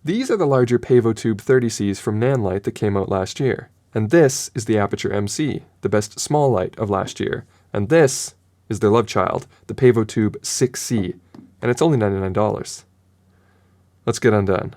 These are the larger PavoTube 30Cs from NanLite that came out last year. And this is the Aputure MC, the best small light of last year. And this is their love child, the PavoTube 6C. And it's only $99. Let's get undone.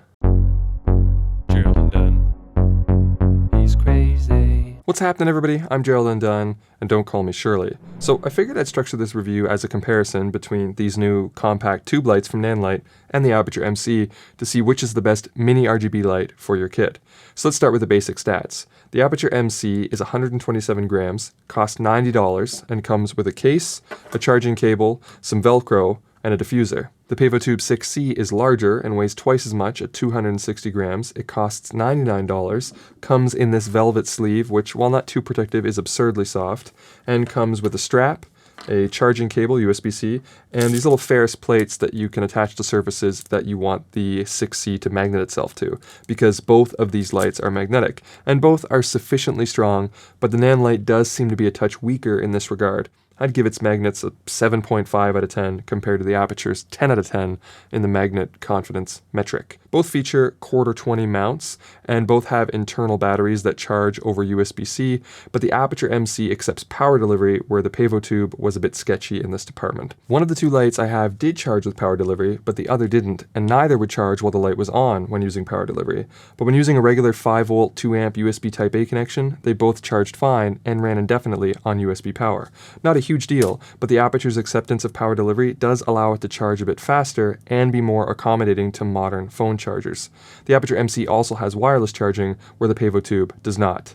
Gerald Undone. He's crazy. What's happening, everybody? I'm Gerald Undone, and don't call me Shirley. So I figured I'd structure this review as a comparison between these new compact tube lights from NanLite and the Aputure MC to see which is the best mini RGB light for your kit. So let's start with the basic stats. The Aputure MC is 127 grams, costs $90, and comes with a case, a charging cable, some Velcro, and a diffuser. The PavoTube 6C is larger and weighs twice as much at 260 grams. It costs $99, comes in this velvet sleeve, which, while not too protective, is absurdly soft, and comes with a strap, a charging cable, USB-C, and these little ferrous plates that you can attach to surfaces that you want the 6C to magnet itself to, because both of these lights are magnetic, and both are sufficiently strong, but the NanLite does seem to be a touch weaker in this regard. I'd give its magnets a 7.5 out of 10 compared to the Aputure's 10 out of 10 in the magnet confidence metric. Both feature quarter 20 mounts, and both have internal batteries that charge over USB-C, but the Aputure MC accepts power delivery, where the PavoTube was a bit sketchy in this department. One of the two lights I have did charge with power delivery, but the other didn't, and neither would charge while the light was on when using power delivery. But when using a regular 5-volt 2-amp USB Type-A connection, they both charged fine and ran indefinitely on USB power. Not a huge deal, but the Aputure's acceptance of power delivery does allow it to charge a bit faster and be more accommodating to modern phone chargers. The Aputure MC also has wireless charging, where the PavoTube does not.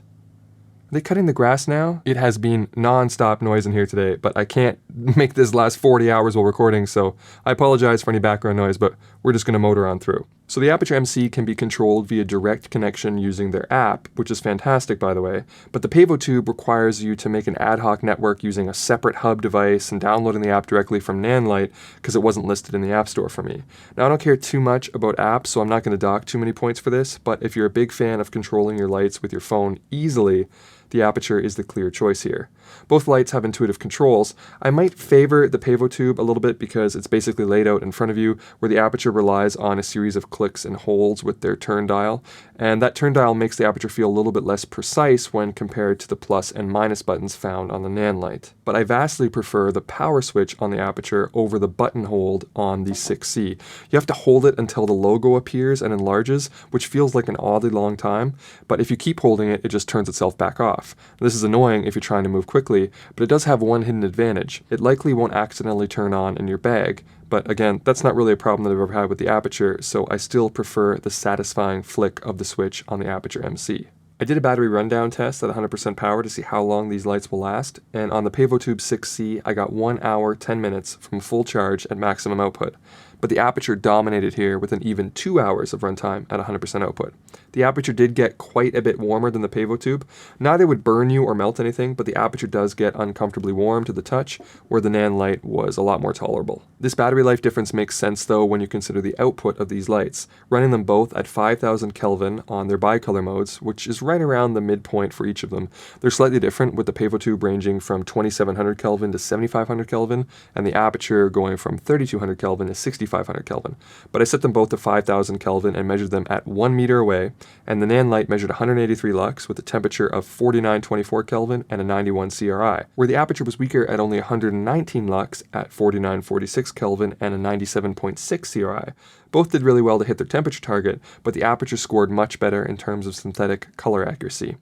Are they cutting the grass now? It has been non-stop noise in here today, but I can't make this last 40 hours while recording, so I apologize for any background noise, but we're just going to motor on through. So the Aputure MC can be controlled via direct connection using their app, which is fantastic, by the way, but the PavoTube requires you to make an ad hoc network using a separate hub device and downloading the app directly from NanLite because it wasn't listed in the App Store for me. Now, I don't care too much about apps, so I'm not going to dock too many points for this, but if you're a big fan of controlling your lights with your phone easily, the Aputure is the clear choice here. Both lights have intuitive controls. I might favor the PavoTube a little bit because it's basically laid out in front of you, where the Aputure relies on a series of clicks and holds with their turn dial, and that turn dial makes the Aputure feel a little bit less precise when compared to the plus and minus buttons found on the NanLite. But I vastly prefer the power switch on the Aputure over the button hold on the 6C. You have to hold it until the logo appears and enlarges, which feels like an oddly long time, but if you keep holding it, it just turns itself back off. This is annoying if you're trying to move quickly, but it does have one hidden advantage. It likely won't accidentally turn on in your bag, but again, that's not really a problem that I've ever had with the Aputure, so I still prefer the satisfying flick of the switch on the Aputure MC. I did a battery rundown test at 100% power to see how long these lights will last, and on the PavoTube 6C, I got 1 hour, 10 minutes from full charge at maximum output. But the Aputure dominated here with an even 2 hours of runtime at 100% output. The Aputure did get quite a bit warmer than the PavoTube. Neither would burn you or melt anything, but the Aputure does get uncomfortably warm to the touch, where the NanLite was a lot more tolerable. This battery life difference makes sense though when you consider the output of these lights, running them both at 5000 Kelvin on their bicolor modes, which is right around the midpoint for each of them. They're slightly different, with the PavoTube ranging from 2700 Kelvin to 7500 Kelvin, and the Aputure going from 3200 Kelvin to 6500 Kelvin. But I set them both to 5000 Kelvin and measured them at 1 meter away, and the NanLite measured 183 lux with a temperature of 4924 Kelvin and a 91 CRI, where the Aputure was weaker at only 119 lux at 4946 Kelvin and a 97.6 CRI. Both did really well to hit their temperature target, but the Aputure scored much better in terms of synthetic color accuracy.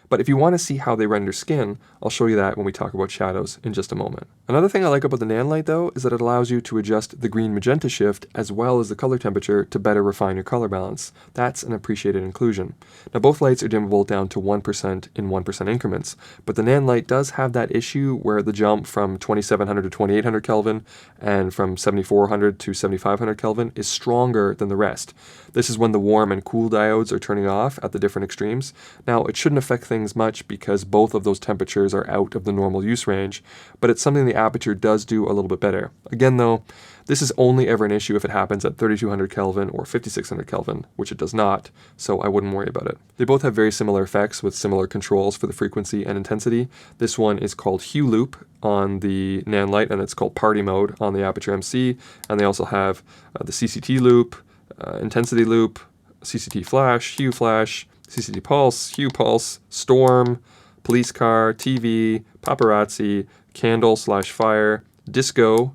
But if you want to see how they render skin, I'll show you that when we talk about shadows in just a moment. Another thing I like about the NanLite though is that it allows you to adjust the green-magenta shift as well as the color temperature to better refine your color balance. That's an appreciated inclusion. Now both lights are dimmable down to 1% in 1% increments, but the NanLite does have that issue where the jump from 2700 to 2800 Kelvin and from 7400 to 7500 Kelvin is stronger than the rest. This is when the warm and cool diodes are turning off at the different extremes. Now it shouldn't affect things much because both of those temperatures are out of the normal use range, but it's something the Aputure does do a little bit better. Again though, this is only ever an issue if it happens at 3200 Kelvin or 5600 Kelvin, which it does not, so I wouldn't worry about it. They both have very similar effects with similar controls for the frequency and intensity. This one is called Hue Loop on the NanLite, and it's called Party Mode on the Aputure MC, and they also have the CCT loop, intensity loop, CCT flash, Hue flash, CCT pulse, Hue pulse, storm, police car, TV, paparazzi, candle/fire, disco,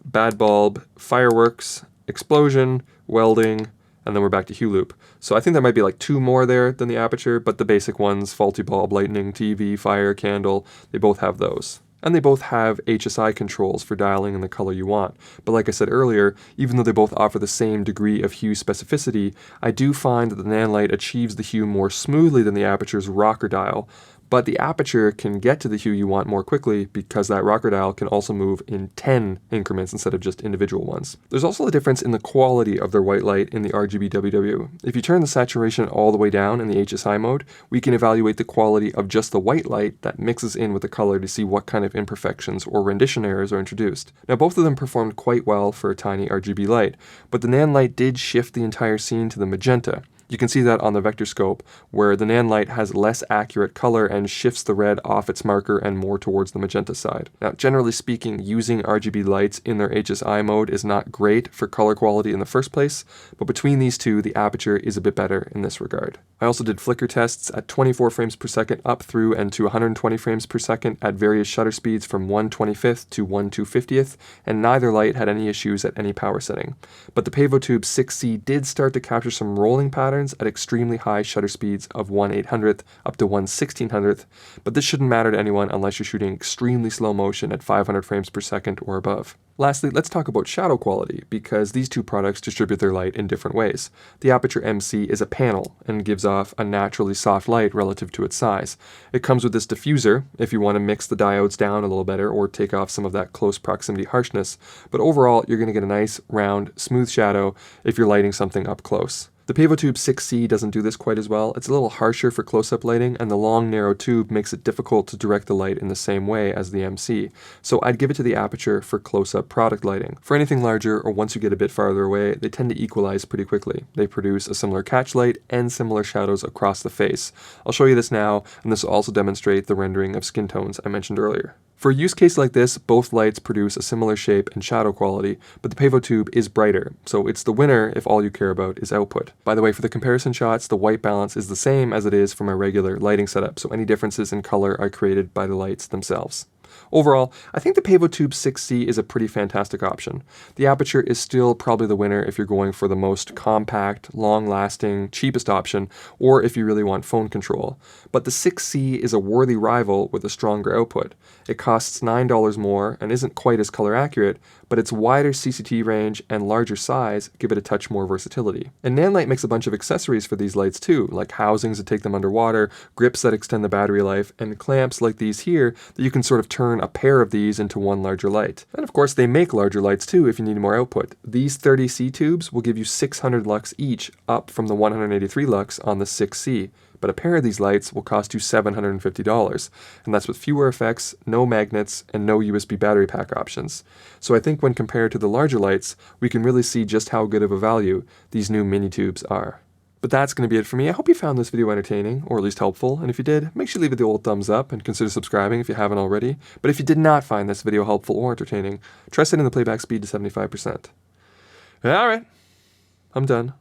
bad bulb, fireworks, explosion, welding, and then we're back to Hue Loop. So I think there might be like 2 more there than the Aputure, but the basic ones, faulty bulb, lightning, TV, fire, candle, they both have those. And they both have HSI controls for dialing in the color you want. But like I said earlier, even though they both offer the same degree of hue specificity, I do find that the NanLite achieves the hue more smoothly than the Aputure's rocker dial. But the Aputure can get to the hue you want more quickly because that rocker dial can also move in 10 increments instead of just individual ones. There's also a difference in the quality of their white light in the RGB WW. If you turn the saturation all the way down in the HSI mode, we can evaluate the quality of just the white light that mixes in with the color to see what kind of imperfections or rendition errors are introduced. Now both of them performed quite well for a tiny RGB light, but the NanLite did shift the entire scene to the magenta. You can see that on the vector scope, where the NanLite has less accurate color and shifts the red off its marker and more towards the magenta side. Now, generally speaking, using RGB lights in their HSI mode is not great for color quality in the first place, but between these two, the Aputure is a bit better in this regard. I also did flicker tests at 24 frames per second up through and to 120 frames per second at various shutter speeds from 1/25th to 1/250th, and neither light had any issues at any power setting. But the PavoTube 6C did start to capture some rolling patterns at extremely high shutter speeds of 1/800th up to 1/1600th, but this shouldn't matter to anyone unless you're shooting extremely slow motion at 500 frames per second or above. Lastly, let's talk about shadow quality, because these two products distribute their light in different ways. The Aputure MC is a panel and gives off a naturally soft light relative to its size. It comes with this diffuser if you want to mix the diodes down a little better or take off some of that close proximity harshness, but overall you're going to get a nice, round, smooth shadow if you're lighting something up close. The PavoTube 6C doesn't do this quite as well. It's a little harsher for close-up lighting, and the long, narrow tube makes it difficult to direct the light in the same way as the MC. So I'd give it to the Aputure for close-up product lighting. For anything larger, or once you get a bit farther away, they tend to equalize pretty quickly. They produce a similar catch light and similar shadows across the face. I'll show you this now, and this will also demonstrate the rendering of skin tones I mentioned earlier. For a use case like this, both lights produce a similar shape and shadow quality, but the PavoTube is brighter, so it's the winner if all you care about is output. By the way, for the comparison shots, the white balance is the same as it is for my regular lighting setup, so any differences in color are created by the lights themselves. Overall, I think the PavoTube 6C is a pretty fantastic option. The Aputure is still probably the winner if you're going for the most compact, long-lasting, cheapest option, or if you really want phone control. But the 6C is a worthy rival with a stronger output. It costs $9 more and isn't quite as color accurate, but its wider CCT range and larger size give it a touch more versatility. And NanLite makes a bunch of accessories for these lights too, like housings that take them underwater, grips that extend the battery life, and clamps like these here that you can sort of turn a pair of these into one larger light. And of course they make larger lights too if you need more output. These 30C tubes will give you 600 lux each, up from the 183 lux on the 6C. But a pair of these lights will cost you $750, and that's with fewer effects, no magnets, and no USB battery pack options. So I think when compared to the larger lights, we can really see just how good of a value these new mini tubes are. But that's going to be it for me. I hope you found this video entertaining, or at least helpful, and if you did, make sure you leave it the old thumbs up and consider subscribing if you haven't already. But if you did not find this video helpful or entertaining, try setting the playback speed to 75%. Alright, I'm done.